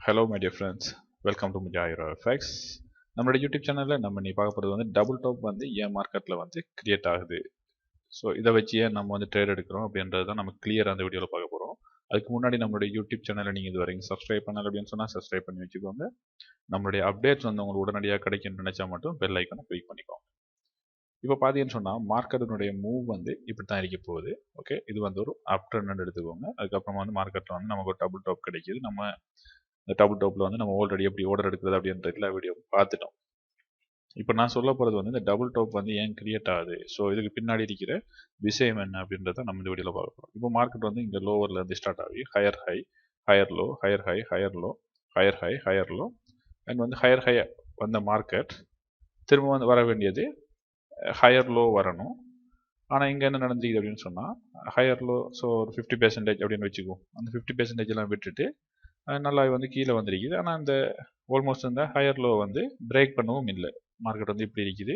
Hello my dear friends, welcome to Mujahiro FX. நம்மளோட YouTube சேனலில் நம்ம நீ பார்க்க போகிறது வந்து டபுள் டாப் வந்து ஏன் மார்க்கெட்டில் வந்து கிரியேட் ஆகுது. ஸோ இதை வச்சு ஏன் நம்ம வந்து ட்ரேட் எடுக்கிறோம் அப்படின்றது தான் நம்ம கிளியராக அந்த வீடியோவில் பார்க்க போகிறோம். அதுக்கு முன்னாடி நம்மளுடைய யூடியூப் சேனலை நீங்கள் இது வரைக்கும் சப்ஸ்கிரைப் பண்ணல அப்படின்னு சொன்னால் சப்ஸ்கிரைப் பண்ணி வச்சுக்கோங்க. நம்மளுடைய அப்டேட்ஸ் வந்து உங்களுக்கு உடனடியாக கிடைக்கும்னு நினச்சா மட்டும் பெல் ஐக்கானை கிளிக் பண்ணிக்கோங்க. இப்போ பார்த்தீங்கன்னு சொன்னால் மார்க்கெட்டினுடைய மூவ் வந்து இப்படி தான் இருக்க போகுது. ஓகே, இது வந்து ஒரு அப் ட்ரெண்ட் எடுத்துக்கோங்க. அதுக்கப்புறமா வந்து மார்க்கெட்டில் வந்து நமக்கு ஒரு டபுள் டாப் கிடைக்கிது. நம்ம இந்த டபுள் டாப்பில் வந்து நம்ம ஆல்ரெடி எப்படி ஆர்டர் எடுக்கிறது அப்படின்ற எல்லா வீடியோ பார்த்துட்டோம். இப்போ நான் சொல்ல போகிறது வந்து இந்த டபுள் டாப் வந்து ஏன் கிரியேட் ஆகுது, ஸோ இதுக்கு பின்னாடி இருக்கிற விஷயம் என்ன அப்படின்றத நம்ம இந்த வீடியோவில் பார்க்க போகிறோம். இப்போ மார்க்கெட் வந்து இங்கே லோவரில் இருந்து ஸ்டார்ட் ஆகி higher high, higher low, higher high, higher low, higher high, higher low and வந்து ஹையர் ஹை வந்த மார்க்கெட் திரும்ப வந்து வர வேண்டியது ஹையர் லோ வரணும். ஆனால் இங்கே என்ன நடந்துக்குது அப்படின்னு சொன்னால் ஹையர் லோ, ஸோ ஒரு 50% அப்படின்னு வச்சுக்குவோம். அந்த 50% எல்லாம் விட்டுட்டு நல்லா வந்து கீழே வந்துருக்குது. ஆனால் அந்த ஆல்மோஸ்ட் இந்த ஹையர் லோ வந்து பிரேக் பண்ணவும் இல்லை. மார்க்கெட் வந்து இப்படி இருக்குது,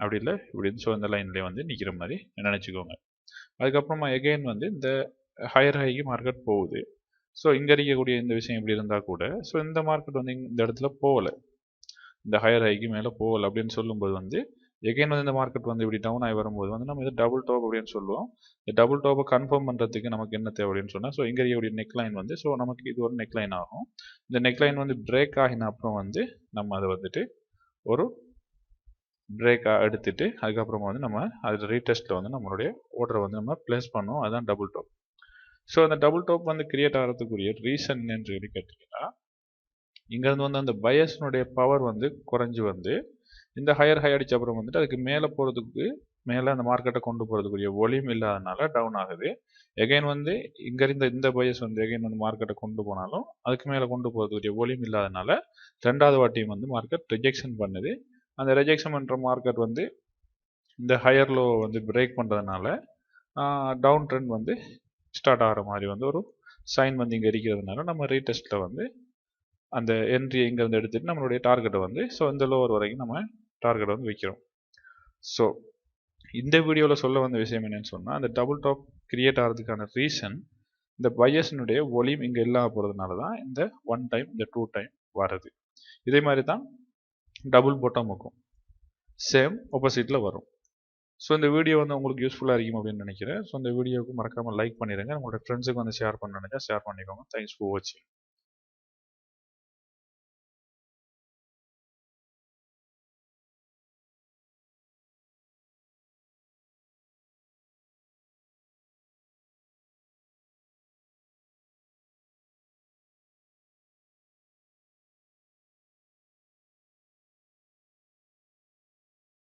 அப்படி இல்லை இப்படி. ஸோ இந்த லைன்லேயே வந்து நிற்கிற மாதிரி நினச்சிக்கோங்க. அதுக்கப்புறமா எகெயின் வந்து இந்த ஹையர் ஹைக்கு மார்க்கெட் போகுது. ஸோ இங்கே இருக்கக்கூடிய இந்த விஷயம் இப்படி இருந்தால் கூட ஸோ இந்த மார்க்கெட் வந்து இந்த இடத்துல போகலை, இந்த ஹையர் ஹைக்கு மேலே போகலை அப்படின்னு சொல்லும்போது வந்து எகெயின் வந்து இந்த மார்க்கெட் வந்து இப்படி டவுன் ஆகி வரும்போது வந்து நம்ம இது டபுள் டாப் அப்படின்னு சொல்லுவோம். இந்த டபுள் டாப்பை கன்ஃபார்ம் பண்ணுறதுக்கு நமக்கு என்ன தேவை அப்படின்னு சொன்னால் ஸோ இங்கே இருக்கக்கூடிய நெக் லைன் வந்து ஸோ நமக்கு இது ஒரு நெக் லைன் ஆகும். இந்த நெக் லைன் வந்து பிரேக் ஆகின அப்புறம் வந்து நம்ம அதை வந்துட்டு ஒரு பிரேக்காக எடுத்துட்டு அதுக்கப்புறமா வந்து நம்ம அது ரீடெஸ்ட்டில் வந்து நம்மளுடைய ஆர்டரை வந்து நம்ம பிளேஸ் பண்ணுவோம். அதுதான் டபுள் டாப். ஸோ அந்த டபுள் டாப் வந்து கிரியேட் ஆகிறதுக்குரிய ரீசன் என்று சொல்லி கேட்டிங்கன்னா இங்கேருந்து வந்து அந்த பயஸ்னுடைய பவர் வந்து குறைஞ்சி வந்து இந்த ஹையர் ஹை அடித்த அப்புறம் வந்துட்டு அதுக்கு மேலே போகிறதுக்கு மேலே அந்த மார்க்கெட்டை கொண்டு போகிறதுக்குரிய ஒலியும் இல்லாதனால டவுன் ஆகுது. எகைன் வந்து இங்கே இருந்த இந்த பயஸ் வந்து எகைன் வந்து மார்க்கெட்டை கொண்டு போனாலும் அதுக்கு மேலே கொண்டு போகிறதுக்குரிய ஒலியும் இல்லாதனால ரெண்டாவது வாட்டியும் வந்து மார்க்கெட் ரிஜெக்ஷன் பண்ணுது. அந்த ரிஜெக்ஷன் பண்ணுற மார்க்கெட் வந்து இந்த ஹையர் லோ வந்து பிரேக் பண்ணுறதுனால டவுன் ட்ரெண்ட் வந்து ஸ்டார்ட் ஆகிற மாதிரி வந்து ஒரு சைன் வந்து இங்கே இருக்கிறதுனால நம்ம ரீடெஸ்ட்டில் வந்து அந்த என்ட்ரியை இங்கேருந்து எடுத்துகிட்டு நம்மளுடைய டார்கெட்டை வந்து ஸோ இந்த லோவர் வரைக்கும் நம்ம டார்கெட்டை வந்து வைக்கிறோம். ஸோ இந்த வீடியோவில் சொல்ல வந்த விஷயம் என்னன்னு சொன்னால் அந்த டபுள் டாப் கிரியேட் ஆகிறதுக்கான ரீசன் இந்த பையர்ஸினுடைய ஒலியும் இங்கே இல்லாமல் போகிறதுனால தான் இந்த 1 டைம் இந்த 2 டைம் வருது. இதே மாதிரி தான் டபுள் பாட்டமுக்கும் சேம் ஆப்போசிட்டில் வரும். ஸோ இந்த வீடியோ வந்து உங்களுக்கு யூஸ்ஃபுல்லாக இருக்கும் அப்படின்னு நினைக்கிறேன். ஸோ இந்த வீடியோவுக்கு மறக்காமல் லைக் பண்ணிடுங்க. உங்களோட ஃப்ரெண்ட்ஸுக்கு வந்து ஷேர் பண்ண நினைச்சா ஷேர் பண்ணிக்கோங்க. தேங்க்ஸ் ஃபார் வாட்சிங்.